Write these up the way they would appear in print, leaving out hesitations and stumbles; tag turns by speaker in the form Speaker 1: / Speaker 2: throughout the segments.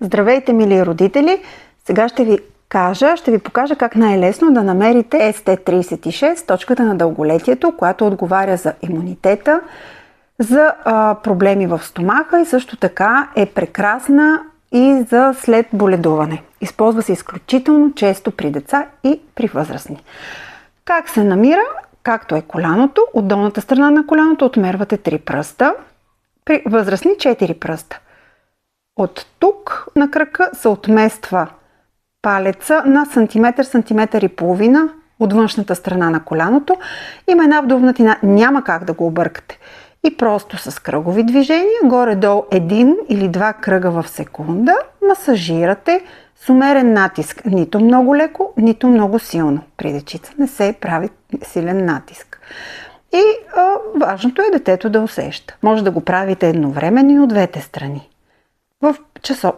Speaker 1: Здравейте, мили родители! Сега ще ви покажа как най-лесно да намерите ST36, точката на дълголетието, която отговаря за имунитета, за проблеми в стомаха и също така е прекрасна и за след боледуване. Използва се изключително често при деца и при възрастни. Как се намира? Както е коляното, от долната страна на коляното отмервате 3 пръста, при възрастни 4 пръста. От тук на крака се отмества палеца на сантиметър и половина от външната страна на коляното. Има една вдовнатина, няма как да го объркате. И просто с кръгови движения, горе-долу 1 или 2 кръга в секунда, масажирате с умерен натиск. Нито много леко, нито много силно. При дечица не се прави силен натиск. И важното е детето да усеща. Може да го правите едновременно и от двете страни.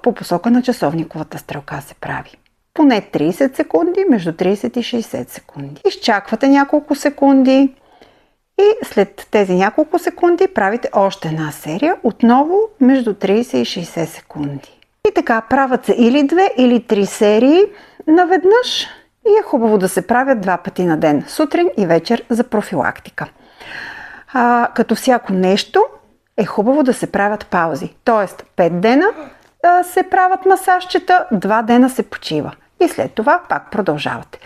Speaker 1: По посока на часовниковата стрелка се прави. Поне 30 секунди, между 30 и 60 секунди. Изчаквате няколко секунди и след тези няколко секунди правите още една серия, отново между 30 и 60 секунди. И така правят се или 2 или 3 серии наведнъж и е хубаво да се правят 2 пъти на ден, сутрин и вечер за профилактика. Като всяко нещо е хубаво да се правят паузи, т.е. 5 дена се правят масажчета, 2 дена се почива и след това пак продължавате.